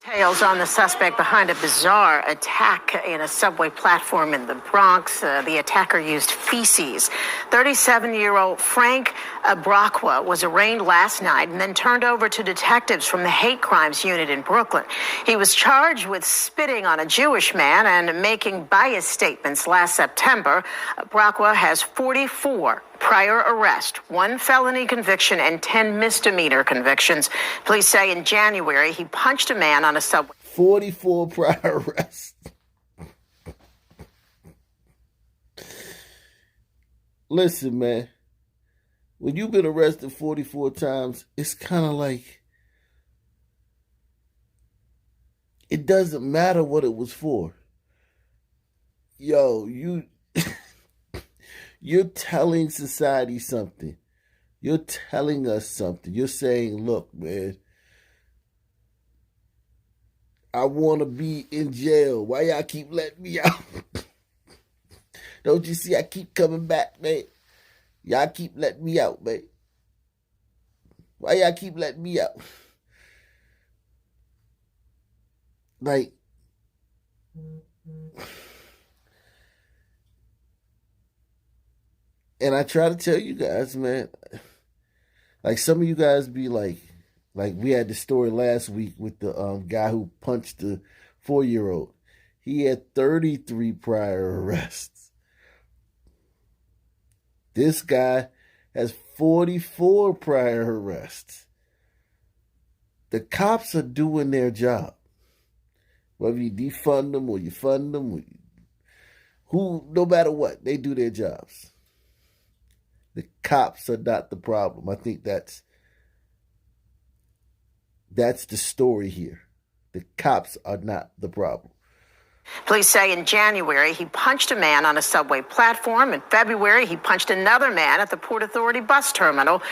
Details on the suspect behind a bizarre attack in a subway platform in the Bronx. The attacker used feces. 37-year-old Frank Abraqua was arraigned last night and then turned over to detectives from the hate crimes unit in Brooklyn. He was charged with spitting on a Jewish man and making bias statements last September. Abraqua has 44 prior arrest, 1 felony conviction, and 10 misdemeanor convictions. Police say in January he punched a man on a subway. 44 prior arrests. Listen, man. When you've been arrested 44 times, it's kind of like it doesn't matter what it was for. Yo, you're telling society something. You're telling us something. You're saying, look, man, I want to be in jail. Why y'all keep letting me out? Don't you see I keep coming back, man? Y'all keep letting me out, man. Why y'all keep letting me out? Like, and I try to tell you guys, man, like some of you guys be like we had the story last week with the guy who punched the 4-year-old. He had 33 prior arrests. This guy has 44 prior arrests. The cops are doing their job. Whether you defund them or you fund them, no matter what, they do their jobs. The cops are not the problem. I think that's the story here. The cops are not the problem. Police say in January he punched a man on a subway platform. In February, he punched another man at the Port Authority bus terminal.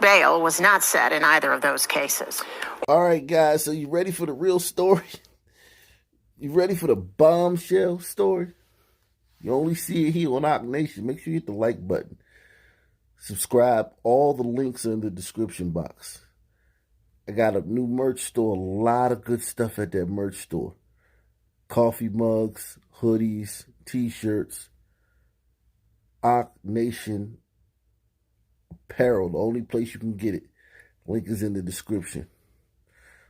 Bail was not set in either of those cases. All right, guys, so you ready for the real story? You ready for the bombshell story? You only see it here on Ock Nation. Make sure you hit the like button. Subscribe. All the links are in the description box. I got a new merch store. A lot of good stuff at that merch store. Coffee mugs, hoodies, t-shirts. Ock Nation apparel. The only place you can get it. Link is in the description.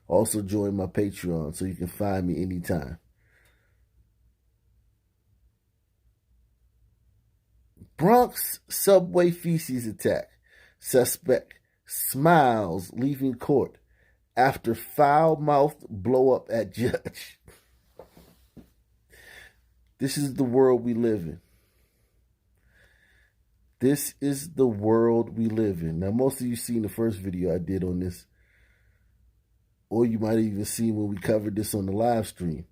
Also join my Patreon so you can find me anytime. Bronx subway feces attack. Suspect smiles leaving court after foul-mouthed blow-up at judge. This is the world we live in. This is the world we live in. Now, most of you seen the first video I did on this. Or you might have even seen when we covered this on the live stream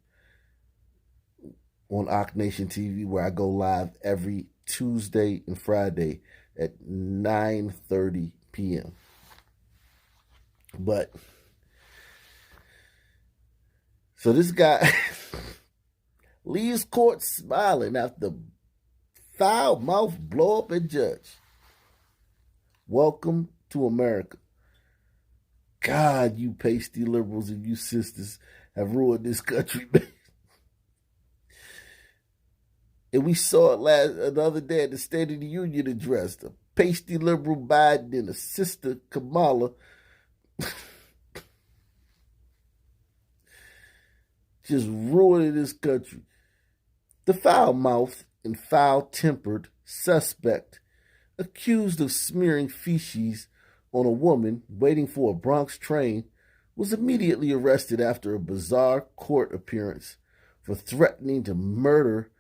on Ock Nation TV, where I go live every Tuesday and Friday at 9:30 p.m. But, so this guy leaves court smiling after foul-mouthed blow-up at judge. Welcome to America. God, you pasty liberals and you sisters have ruined this country, man. And we saw it the other day at the State of the Union address. The pasty liberal Biden and the sister Kamala just ruining this country. The foul-mouthed and foul-tempered suspect accused of smearing feces on a woman waiting for a Bronx train was immediately arrested after a bizarre court appearance for threatening to murder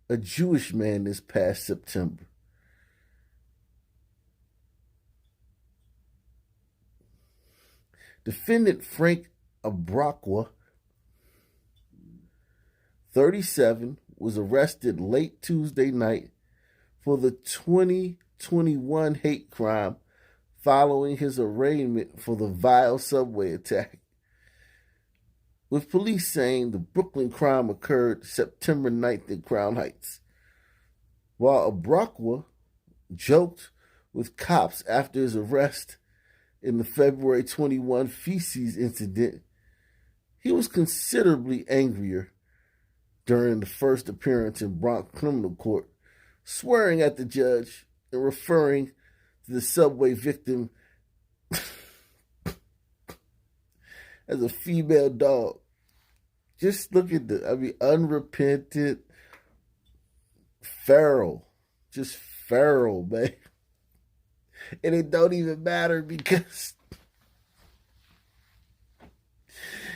a Jewish man this past September. Defendant Frank Abraqua, 37, was arrested late Tuesday night for the 2021 hate crime following his arraignment for the vile subway attack, with police saying the Brooklyn crime occurred September 9th in Crown Heights. While Abraqua joked with cops after his arrest in the February 21 feces incident, He was considerably angrier during the first appearance in Bronx criminal court, swearing at the judge and referring to the subway victim as a female dog. Just look at unrepentant, feral, just feral, man. And it don't even matter because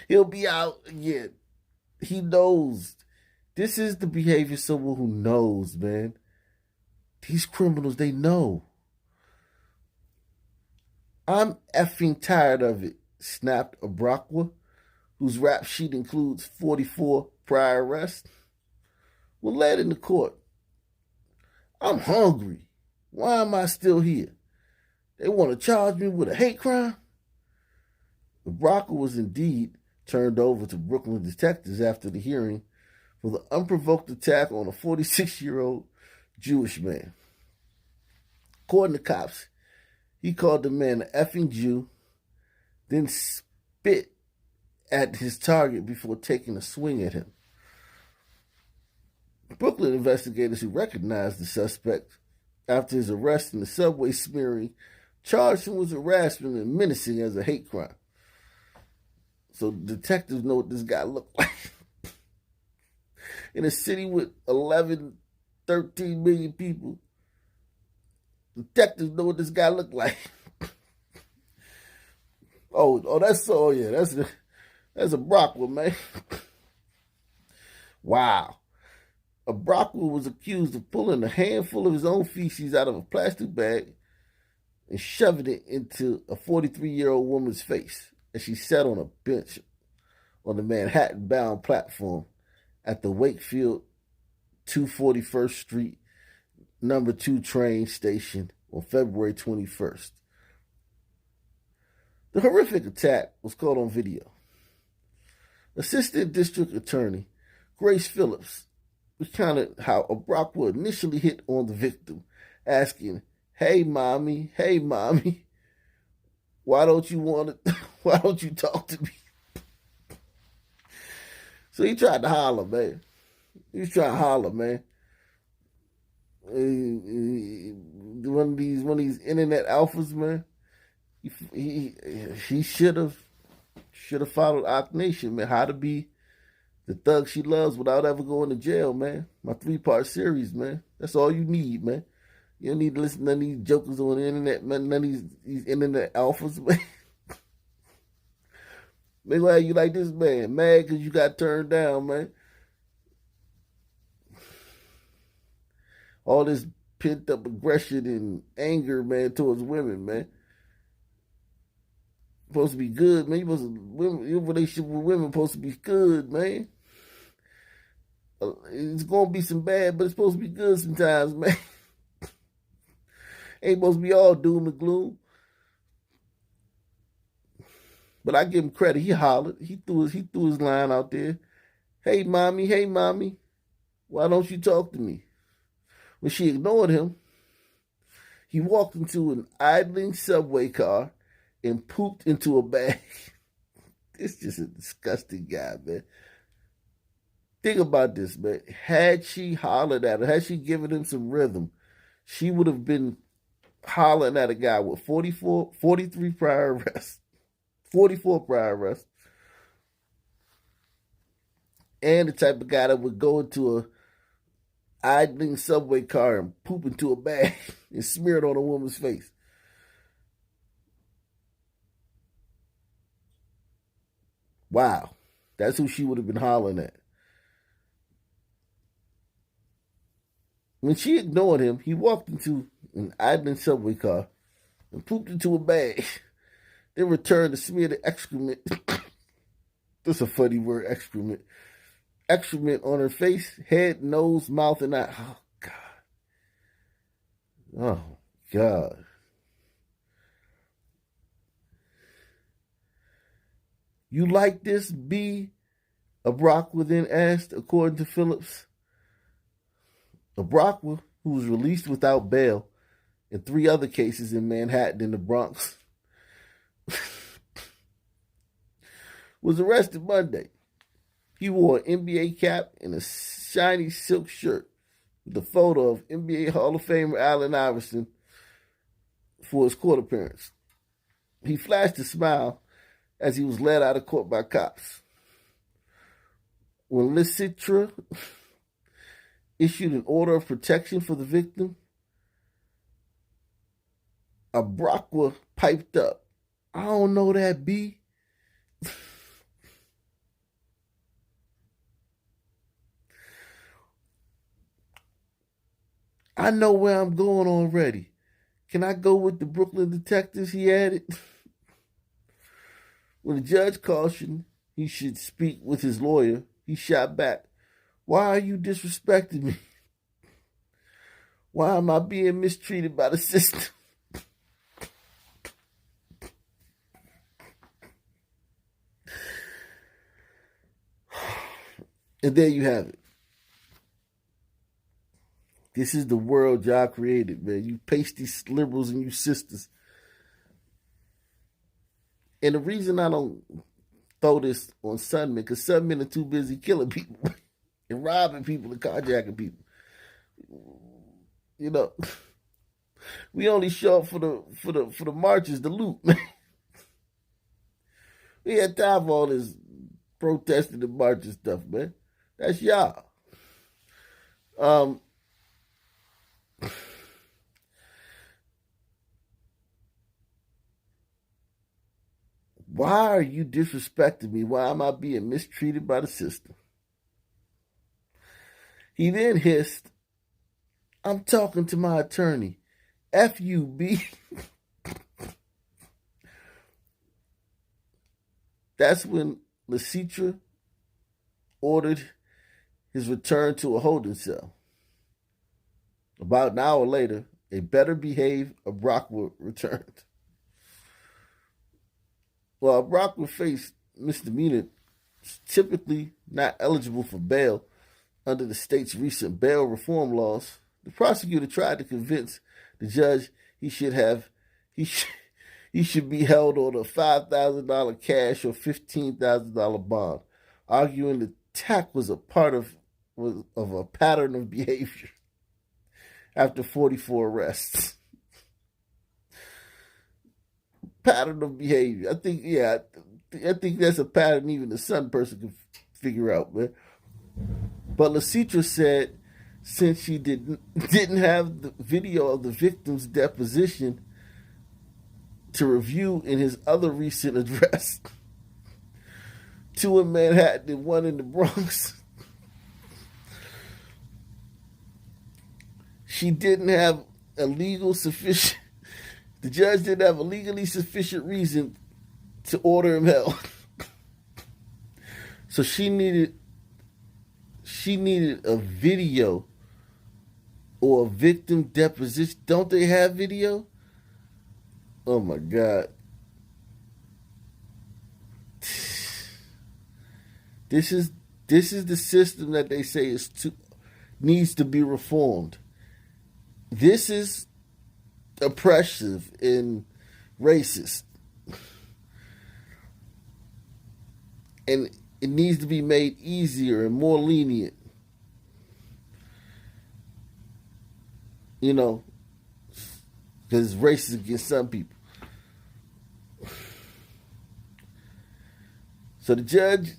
he'll be out again. He knows. This is the behavior of someone who knows, man. These criminals, they know. I'm effing tired of it, snapped Abraqua, whose rap sheet includes 44 prior arrests. When led into court, I'm hungry. Why am I still here? They want to charge me with a hate crime? Abraqua was indeed turned over to Brooklyn detectives after the hearing for the unprovoked attack on a 46-year-old Jewish man. According to cops, he called the man an effing Jew, then spit at his target before taking a swing at him. Brooklyn investigators who recognized the suspect after his arrest in the subway smearing charged him with harassment and menacing as a hate crime. So detectives know what this guy looked like. In a city with 11, 13 million people, detectives know what this guy looked like. That's Abraqua, man. Wow. Abraqua was accused of pulling a handful of his own feces out of a plastic bag and shoving it into a 43-year-old woman's face as she sat on a bench on the Manhattan-bound platform at the Wakefield 241st Street number 2 train station on February 21st. The horrific attack was caught on video. Assistant District Attorney Grace Phillips recounted how Abraqua initially hit on the victim, asking, hey mommy, why don't you talk to me? So he tried to holler, man. He was trying to holler, man. One of these internet alphas, man. He should have followed Ock Nation, man. How to be the thug she loves without ever going to jail, man. My 3-part series, man. That's all you need, man. You don't need to listen to none of these jokers on the internet, man. None of these internet alphas, man. They gonna have you like this, man. Mad because you got turned down, man. All this pent up aggression and anger, man, towards women, man. Supposed to be good, man. Your relationship with women supposed to be good, man. It's gonna be some bad, but it's supposed to be good sometimes, man. Ain't supposed to be all doom and gloom. But I give him credit. He hollered. He threw his line out there. Hey mommy, why don't you talk to me? When she ignored him, he walked into an idling subway car and pooped into a bag. This is just a disgusting guy, man. Think about this, man. Had she hollered at her, had she given him some rhythm, she would have been hollering at a guy with 43 prior arrests, 44 prior arrests, and the type of guy that would go into a idling subway car and poop into a bag and smear it on a woman's face. Wow. That's who she would have been hollering at. When she ignored him, he walked into an idling subway car and pooped into a bag, then returned to smear the excrement. That's a funny word, excrement. Excrement on her face, head, nose, mouth, and eye. Oh, God. Oh, God. You like this, B? Abraqua then asked, according to Phillips. Abraqua, who was released without bail in 3 other cases in Manhattan and the Bronx, was arrested Monday. He wore an NBA cap and a shiny silk shirt with a photo of NBA Hall of Famer Allen Iverson for his court appearance. He flashed a smile as he was led out of court by cops. When LeCitra issued an order of protection for the victim, Abraqua piped up, "I don't know that, B." "I know where I'm going already. Can I go with the Brooklyn detectives?" he added. When the judge cautioned he should speak with his lawyer, he shot back, "Why are you disrespecting me? Why am I being mistreated by the system?" And there you have it. This is the world y'all created, man. You pasty liberals and you sisters. And the reason I don't throw this on Sundman, because Sundmen are too busy killing people and robbing people and carjacking people. You know, we only show up for the marches, the loot, man. We had time for all this protesting and marching stuff, man. That's y'all. Why are you disrespecting me? Why am I being mistreated by the system? He then hissed, "I'm talking to my attorney. F you, B." That's when LeCitra ordered his return to a holding cell. About an hour later, a better behaved Abraqua returned. While Abraqua faced misdemeanor, typically not eligible for bail under the state's recent bail reform laws, the prosecutor tried to convince the judge he should be held on a $5,000 cash or $15,000 bond, arguing the attack was a part of a pattern of behavior after 44 arrests. Pattern of behavior. I think that's a pattern even the Sun person can figure out, man. But LeCitra said since she didn't have the video of the victim's deposition to review in his other recent address, 2 in Manhattan and 1 in the Bronx, she didn't have a legal sufficient. The judge didn't have a legally sufficient reason to order him held. So she needed a video or a victim deposition. Don't they have video? Oh my God. This is the system that they say needs to be reformed. This is oppressive and racist. And it needs to be made easier and more lenient. You know, because it's racist against some people. So the judge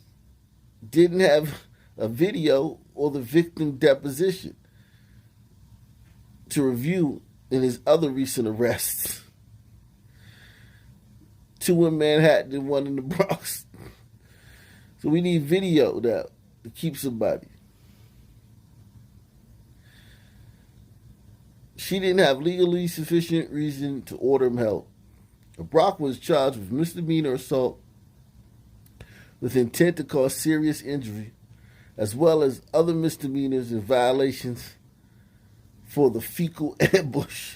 didn't have a video or the victim deposition to review in his other recent arrests. 2 in Manhattan and 1 in the Bronx. So we need video now to keep somebody. She didn't have legally sufficient reason to order him held. Brock was charged with misdemeanor assault with intent to cause serious injury, as well as other misdemeanors and violations for the fecal ambush